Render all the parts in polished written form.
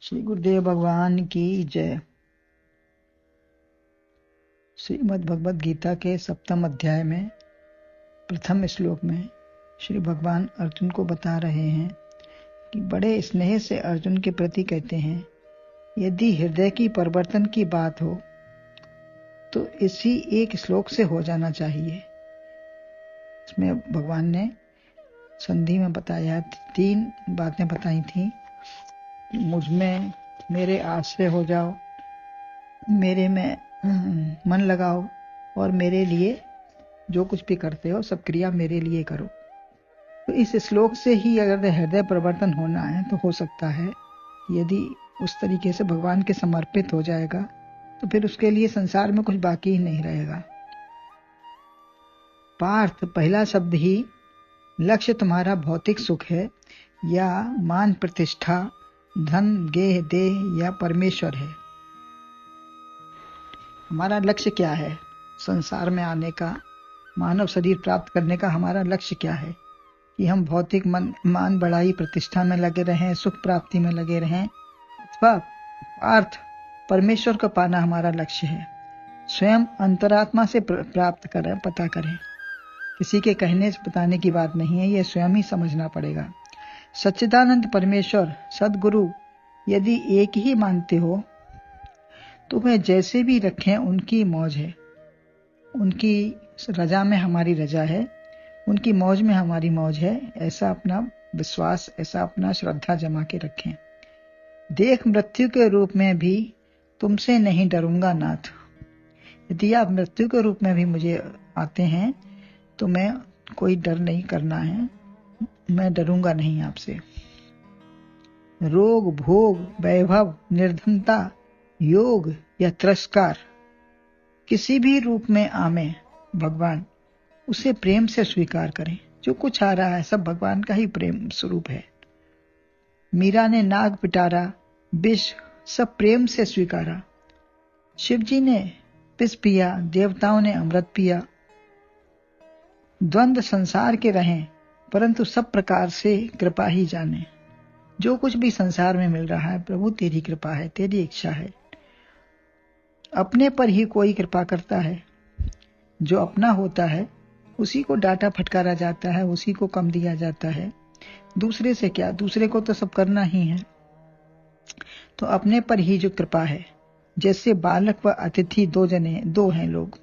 श्री गुरुदेव भगवान की जय। श्रीमद् भगवद गीता के 7वें अध्याय में प्रथम श्लोक में श्री भगवान अर्जुन को बता रहे हैं कि बड़े स्नेह से अर्जुन के प्रति कहते हैं, यदि हृदय की परिवर्तन की बात हो तो इसी एक श्लोक से हो जाना चाहिए। इसमें भगवान ने संधि में बताया, 3 बातें बताई थी। मुझ में मेरे आश्रय हो जाओ, मेरे में मन लगाओ और मेरे लिए जो कुछ भी करते हो सब क्रिया मेरे लिए करो। तो इस श्लोक से ही अगर हृदय परिवर्तन होना है तो हो सकता है। यदि उस तरीके से भगवान के समर्पित हो जाएगा तो फिर उसके लिए संसार में कुछ बाकी ही नहीं रहेगा। पार्थ, पहला शब्द ही लक्ष्य तुम्हारा भौतिक सुख है या मान प्रतिष्ठा, धन, गेह, देह या परमेश्वर है। हमारा लक्ष्य क्या है? संसार में आने का, मानव शरीर प्राप्त करने का हमारा लक्ष्य क्या है? कि हम भौतिक मान बढ़ाई प्रतिष्ठा में लगे रहें, सुख प्राप्ति में लगे रहें, अथवा अर्थ परमेश्वर को पाना हमारा लक्ष्य है। स्वयं अंतरात्मा से प्राप्त करें, पता करें। किसी के कहने से बताने की बात नहीं है, यह स्वयं ही समझना पड़ेगा। सच्चिदानंद परमेश्वर सदगुरु यदि एक ही मानते हो तो वह जैसे भी रखें उनकी मौज है। उनकी रजा में हमारी रजा है, उनकी मौज में हमारी मौज है। ऐसा अपना विश्वास, ऐसा अपना श्रद्धा जमा के रखें। देख मृत्यु के रूप में भी तुमसे नहीं डरूंगा नाथ। यदि आप मृत्यु के रूप में भी मुझे आते हैं तो मैं कोई डर नहीं करना है, मैं डरूंगा नहीं आपसे। रोग, भोग, वैभव, निर्धनता, योग या तिरस्कार किसी भी रूप में आवे भगवान उसे प्रेम से स्वीकार करें। जो कुछ आ रहा है सब भगवान का ही प्रेम स्वरूप है। मीरा ने नाग पिटारा, विष सब प्रेम से स्वीकारा। शिव जी ने विष पिया, देवताओं ने अमृत पिया। द्वंद्व संसार के रहें परंतु सब प्रकार से कृपा ही जाने। जो कुछ भी संसार में मिल रहा है प्रभु तेरी कृपा है, तेरी इच्छा है। अपने पर ही कोई कृपा करता है। जो अपना होता है उसी को डांटा फटकारा जाता है, उसी को कम दिया जाता है। दूसरे से क्या, दूसरे को तो सब करना ही है। तो अपने पर ही जो कृपा है, जैसे बालक व अतिथि दो हैं लोग।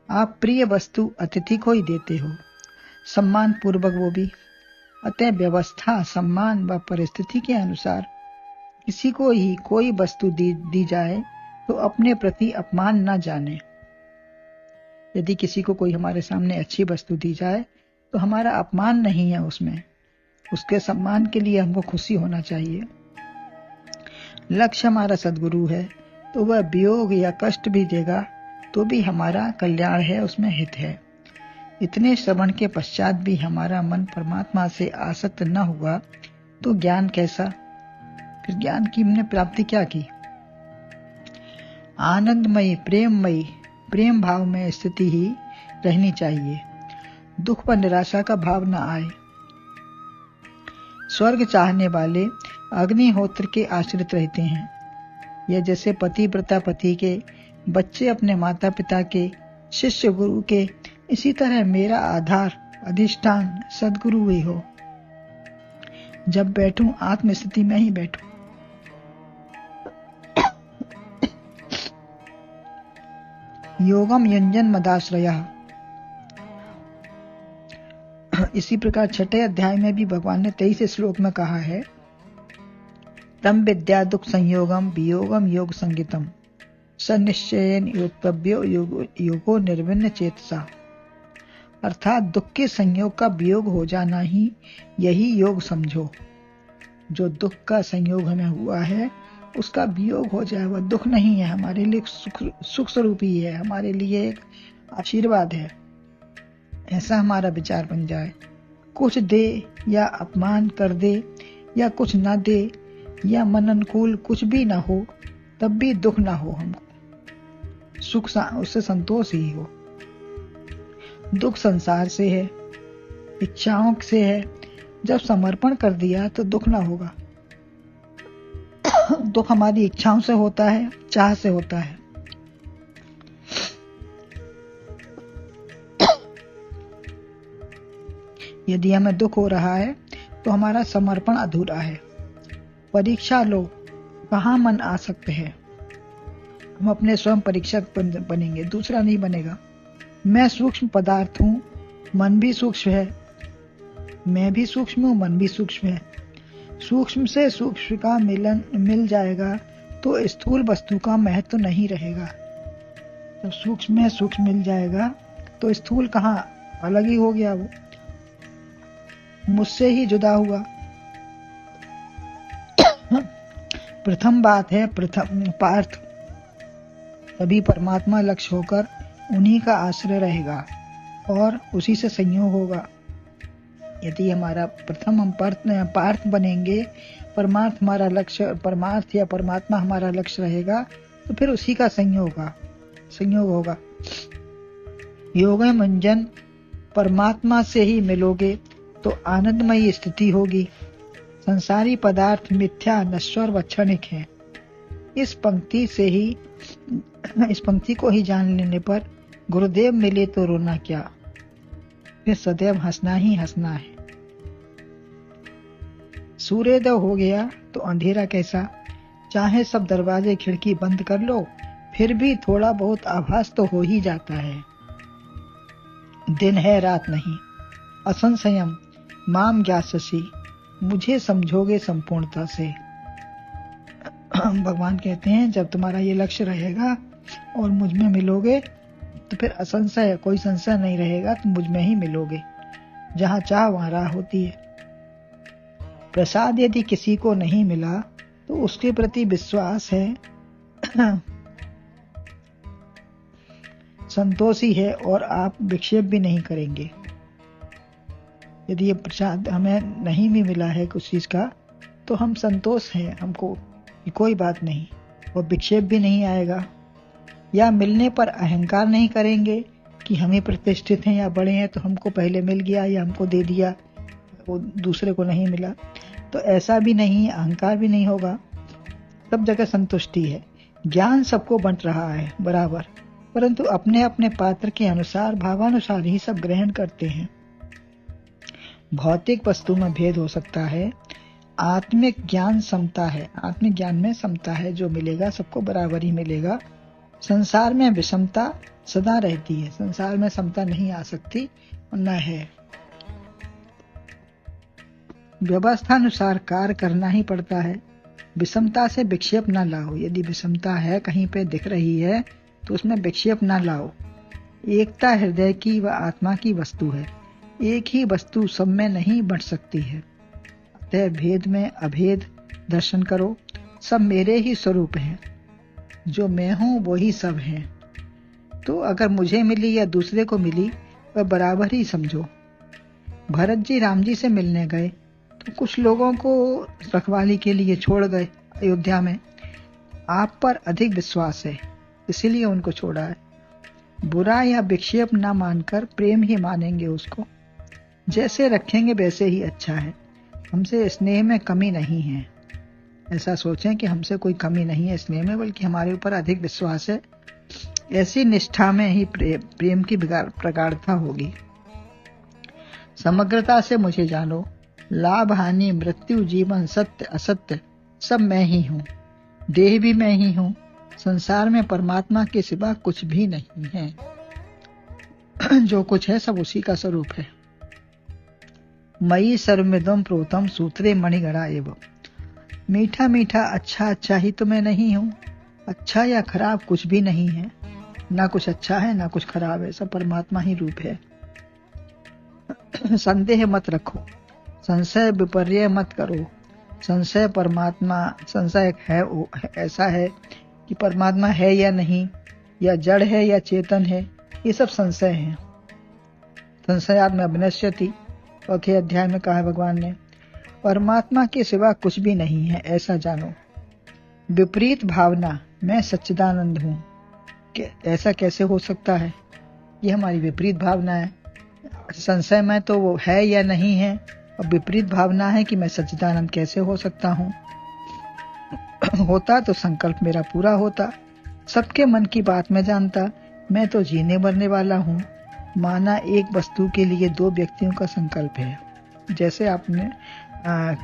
आप प्रिय वस्तु अतिथि को ही देते हो, सम्मान पूर्वक वो भी। अतः व्यवस्था, सम्मान व परिस्थिति के अनुसार किसी को ही कोई वस्तु दी जाए तो अपने प्रति अपमान न जाने। यदि किसी को कोई हमारे सामने अच्छी वस्तु दी जाए तो हमारा अपमान नहीं है उसमें, उसके सम्मान के लिए हमको खुशी होना चाहिए। लक्ष्य हमारा सद्गुरु है तो वह वियोग या कष्ट भी देगा तो भी हमारा कल्याण है, उसमें हित है। इतने श्रवण के पश्चात भी हमारा मन परमात्मा से आसक्त न हुआ तो ज्ञान कैसा? फिर ज्ञान की हमने प्राप्ति क्या की? आनंदमयी, प्रेममयी, प्रेम भाव में स्थिति ही रहनी चाहिए। दुख व निराशा का भाव न आए। स्वर्ग चाहने वाले अग्निहोत्र के आश्रित रहते हैं। यह जैसे पतिव्रता पति के, बच्चे अपने माता पिता के, शिष्य गुरु के, इसी तरह मेरा आधार अधिष्ठान सद्गुरु ही हो। जब बैठूं आत्मस्थिति में ही बैठूं। योगम युञ्जन मदाश्रयः। इसी प्रकार 6ठे अध्याय में भी भगवान ने 23 श्लोक में कहा है, तम विद्या दुख संयोगम वियोगम योग संगितम सनिश्चयेन योक्तव्यो योगो निर्विण्ण चेतसा। अर्थात दुख के संयोग का वियोग हो जाना ही यही योग समझो। जो दुख का संयोग हमें हुआ है उसका वियोग हो जाए, वह दुख नहीं है, हमारे लिए सुख स्वरूप ही है, हमारे लिए एक आशीर्वाद है। ऐसा हमारा विचार बन जाए। कुछ दे या अपमान कर दे या कुछ ना दे या मन अनुकूल कुछ भी ना हो तब भी दुख ना हो, हमको सुख उससे संतोष ही हो। दुख संसार से है, इच्छाओं से है। जब समर्पण कर दिया तो दुख ना होगा। दुख हमारी इच्छाओं से होता है, चाह से होता है। यदि हमें दुख हो रहा है तो हमारा समर्पण अधूरा है। परीक्षा लो, कहाँ मन आ सकते हैं। हम अपने स्वयं परीक्षक बनेंगे, दूसरा नहीं बनेगा। मैं सूक्ष्म पदार्थ हूँ, मन भी सूक्ष्म है। मैं भी सूक्ष्म हूँ, मन भी सूक्ष्म है। सूक्ष्म से सूक्ष्म का मिलन मिल जाएगा तो स्थूल वस्तु का महत्व नहीं रहेगा। जब सूक्ष्म में सूक्ष्म मिल जाएगा तो स्थूल कहाँ, अलग ही हो गया, वो मुझसे ही जुदा हुआ। प्रथम बात है प्रथम पार्थ, तभी परमात्मा लक्ष्य होकर उन्हीं का आश्रय रहेगा और उसी से संयोग होगा। यदि हमारा प्रथम हम पार्थ बनेंगे, परमार्थ हमारा लक्ष्य, परमार्थ या परमात्मा हमारा लक्ष्य रहेगा, तो फिर उसी का संयोग होगा। योग मंजन, परमात्मा से ही मिलोगे तो आनंदमयी स्थिति होगी। संसारी पदार्थ मिथ्या, नश्वर व क्षणिक है। इस पंक्ति को ही जान लेने पर गुरुदेव मिले तो रोना क्या, फिर सदैव हंसना ही हंसना है। सूर्योदय हो गया तो अंधेरा कैसा, चाहे सब दरवाजे खिड़की बंद कर लो, फिर भी थोड़ा बहुत आभास तो हो ही जाता है। दिन है रात नहीं। असंशयम माम ज्ञास्यसि, मुझे समझोगे संपूर्णता से। भगवान कहते हैं जब तुम्हारा ये लक्ष्य रहेगा और मुझ में मिलोगे तो फिर असंशय, कोई संशय नहीं रहेगा, तुम मुझ में ही मिलोगे। जहां चाह वहां राह होती है। प्रसाद यदि किसी को नहीं मिला तो उसके प्रति विश्वास है, संतोषी है और आप विक्षेप भी नहीं करेंगे। यदि ये प्रसाद हमें नहीं भी मिला है कुछ चीज का तो हम संतोष हैं, हमको कोई बात नहीं, और विक्षेप भी नहीं आएगा। या मिलने पर अहंकार नहीं करेंगे कि हम ही प्रतिष्ठित हैं या बड़े हैं, तो हमको पहले मिल गया या हमको दे दिया, वो दूसरे को नहीं मिला, तो ऐसा भी नहीं, अहंकार भी नहीं होगा। सब जगह संतुष्टि है। ज्ञान सबको बंट रहा है बराबर, परंतु अपने अपने पात्र के अनुसार, भावानुसार ही सब ग्रहण करते हैं। भौतिक वस्तु में भेद हो सकता है, आत्मिक ज्ञान समता है। आत्मिक ज्ञान में समता है, जो मिलेगा सबको बराबर ही मिलेगा। संसार में विषमता सदा रहती है, संसार में समता नहीं आ सकती, न है। व्यवस्था अनुसार कार्य करना ही पड़ता है। विषमता से विक्षेप न लाओ। यदि विषमता है, कहीं पे दिख रही है, तो उसमें विक्षेप न लाओ। एकता हृदय की व आत्मा की वस्तु है। एक ही वस्तु सब में नहीं बंट सकती है। अतः भेद में अभेद दर्शन करो। सब मेरे ही स्वरूप हैं, जो मैं हूं वही सब हैं। तो अगर मुझे मिली या दूसरे को मिली, वह बराबर ही समझो। भरत जी राम जी से मिलने गए तो कुछ लोगों को रखवाली के लिए छोड़ गए अयोध्या में। आप पर अधिक विश्वास है, इसीलिए उनको छोड़ा है। बुरा या विक्षेप ना मानकर प्रेम ही मानेंगे उसको। जैसे रखेंगे वैसे ही अच्छा है। हमसे स्नेह में कमी नहीं है। ऐसा सोचें कि हमसे कोई कमी नहीं है स्नेह में, बल्कि हमारे ऊपर अधिक विश्वास है। ऐसी निष्ठा में ही प्रेम की प्रगाढ़ता होगी। समग्रता से मुझे जानो। लाभ हानि, मृत्यु, जीवन, सत्य असत्य सब मैं ही हूँ। देह भी मैं ही हूँ। संसार में परमात्मा के सिवा कुछ भी नहीं है। जो कुछ है सब उसी का स्वरूप है। मयि सर्वमिदं प्रोतम सूत्रे मणिगणा एव। मीठा मीठा अच्छा अच्छा ही तो मैं नहीं हूँ। अच्छा या खराब कुछ भी नहीं है। ना कुछ अच्छा है ना कुछ खराब है, सब परमात्मा ही रूप है। संदेह मत रखो, संशय विपर्य मत करो। संशय है ऐसा है कि परमात्मा है या नहीं, या जड़ है या चेतन है, ये सब संशय है। संशयात्म अविनश्यति, चौथे अध्याय में कहा है भगवान ने। परमात्मा के सिवा कुछ भी नहीं है, ऐसा जानो। विपरीत भावना, मैं सच्चिदानंद हूँ, ऐसा कैसे हो सकता है? ये हमारी विपरीत भावना है। संशय में तो वो है या नहीं है, और विपरीत भावना है कि मैं सच्चिदानंद कैसे हो सकता हूँ। होता तो संकल्प मेरा पूरा होता। सबके मन की बात मैं जानता, मैं तो जीने मरने वाला हूँ। माना एक वस्तु के लिए दो व्यक्तियों का संकल्प है। जैसे आपने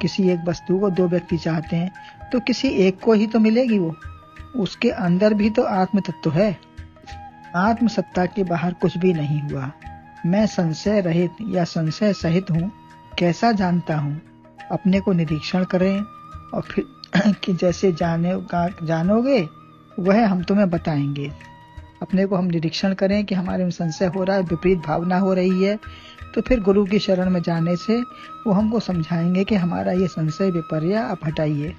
किसी एक वस्तु को दो व्यक्ति चाहते हैं, तो किसी एक को ही तो मिलेगी वो। उसके अंदर भी तो आत्म तत्व है। आत्म सत्ता के बाहर कुछ भी नहीं हुआ। मैं संशय रहित या संशय सहित हूँ, कैसा जानता हूँ। अपने को निरीक्षण करें और फिर कि जैसे जानोगे वह हम तुम्हें बताएंगे। अपने को हम निरीक्षण करें कि हमारे में संशय हो रहा है, विपरीत भावना हो रही है, तो फिर गुरु की शरण में जाने से वो हमको समझाएंगे कि हमारा ये संशय विपर्य आप हटाइए।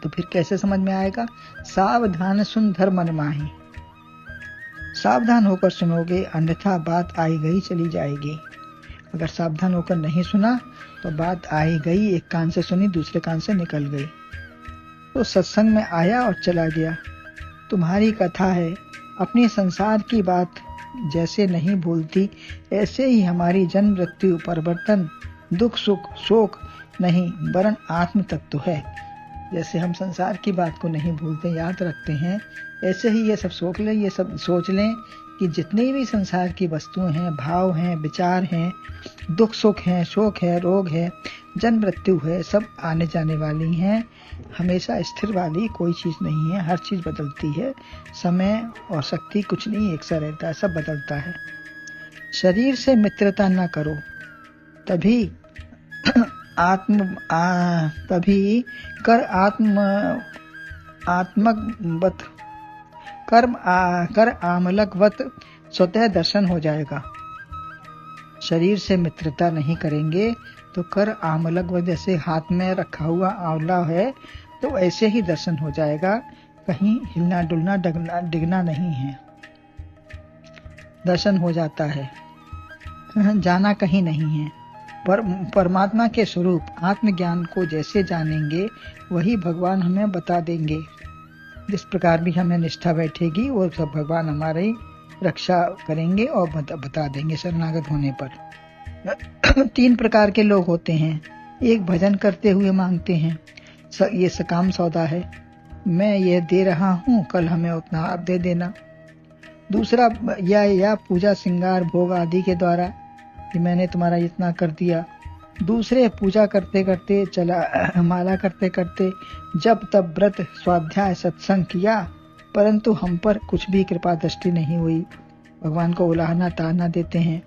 तो फिर कैसे समझ में आएगा? सावधान सुन धर मन माही। सावधान होकर सुनोगे, अन्यथा बात आई गई चली जाएगी। अगर सावधान होकर नहीं सुना तो बात आई गई, एक कान से सुनी दूसरे कान से निकल गई। तो सत्संग में आया और चला गया। तुम्हारी कथा है, अपनी संसार की बात जैसे नहीं भूलती, ऐसे ही हमारी जन्म मृत्यु परिवर्तन दुख सुख शोक नहीं वरन आत्म तत्व है। जैसे हम संसार की बात को नहीं भूलते, याद रखते हैं, ऐसे ही ये सब सोच लें कि जितनी भी संसार की वस्तुएं हैं, भाव हैं, विचार हैं, दुख सुख हैं, शोक है, रोग है, जन्म मृत्यु है, सब आने जाने वाली हैं। हमेशा स्थिर वाली कोई चीज नहीं है, हर चीज बदलती है। समय और शक्ति कुछ नहीं एक सा रहता है, सब बदलता है। शरीर से मित्रता न करो, तभी तभी कर आमलकवत स्वतः दर्शन हो जाएगा। शरीर से मित्रता नहीं करेंगे तो कर आमलकवत, जैसे हाथ में रखा हुआ आंवला है तो ऐसे ही दर्शन हो जाएगा। कहीं हिलना डुलना डिगना नहीं है, दर्शन हो जाता है, जाना कहीं नहीं है। परमात्मा के स्वरूप आत्मज्ञान को जैसे जानेंगे वही भगवान हमें बता देंगे। जिस प्रकार भी हमें निष्ठा बैठेगी वो सब भगवान हमारी रक्षा करेंगे और बता देंगे शरणागत होने पर। 3 प्रकार के लोग होते हैं। एक भजन करते हुए मांगते हैं, ये सकाम सौदा है, मैं ये दे रहा हूँ, कल हमें उतना आप दे देना। दूसरा या पूजा श्रृंगार भोग आदि के द्वारा कि मैंने तुम्हारा इतना कर दिया। दूसरे पूजा करते करते माला करते करते जब तब व्रत स्वाध्याय सत्संग किया, परंतु हम पर कुछ भी कृपा दृष्टि नहीं हुई। भगवान को उलाहना ताना देते हैं,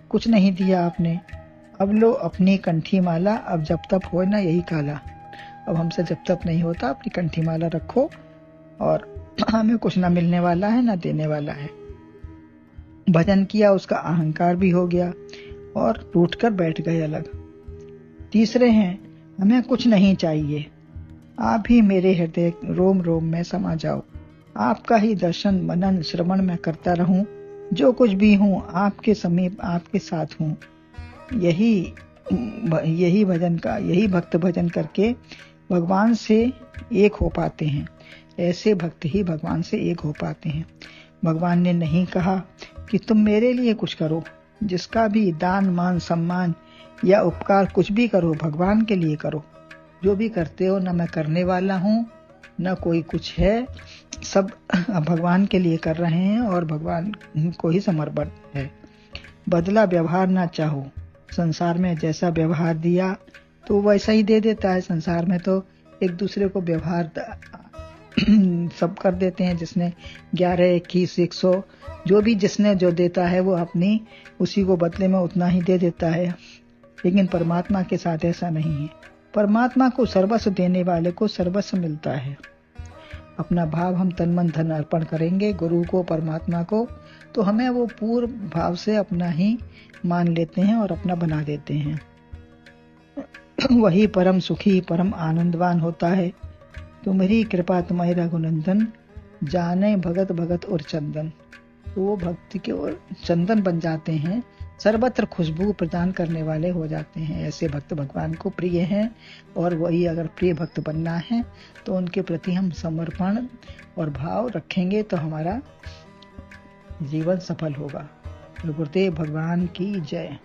कुछ नहीं दिया आपने, अब लो अपनी कंठी माला, अब जब तक हो ना यही काला। अब हमसे जब तक नहीं होता, अपनी कंठी माला रखो और हमें कुछ ना मिलने वाला है ना देने वाला है। भजन किया, उसका अहंकार भी हो गया और टूटकर बैठ गए अलग। तीसरे हैं, हमें कुछ नहीं चाहिए, आप ही मेरे हृदय रोम रोम में समा जाओ, आपका ही दर्शन मनन श्रवण में करता रहूं, जो कुछ भी हूं आपके समीप आपके साथ हूं। यही भक्त भजन करके भगवान से एक हो पाते हैं। ऐसे भक्त ही भगवान से एक हो पाते हैं। भगवान ने नहीं कहा कि तुम मेरे लिए कुछ करो, जिसका भी दान मान सम्मान या उपकार कुछ भी करो भगवान के लिए करो। जो भी करते हो ना मैं करने वाला हूँ ना कोई कुछ है, सब भगवान के लिए कर रहे हैं और भगवान को ही समर्पण है। बदला व्यवहार ना चाहो, संसार में जैसा व्यवहार दिया तो वैसा ही दे देता है। संसार में तो एक दूसरे को व्यवहार सब कर देते हैं, जिसने 11, 21, 100 जो भी जिसने जो देता है वो अपनी उसी को बदले में उतना ही दे देता है। लेकिन परमात्मा के साथ ऐसा नहीं है। परमात्मा को सर्वस्व देने वाले को सर्वस्व मिलता है। अपना भाव हम तन मन धन अर्पण करेंगे गुरु को, परमात्मा को, तो हमें वो पूर्ण भाव से अपना ही मान लेते हैं और अपना बना देते हैं। वही परम सुखी परम आनंदवान होता है। तुम्हारी कृपा तुम्हारी रघुनंदन, जाने भगत भगत और चंदन। तो वो भक्ति के और चंदन बन जाते हैं, सर्वत्र खुशबू प्रदान करने वाले हो जाते हैं। ऐसे भक्त भगवान को प्रिय हैं और वही अगर प्रिय भक्त बनना है तो उनके प्रति हम समर्पण और भाव रखेंगे तो हमारा जीवन सफल होगा। गुरुदेव भगवान की जय।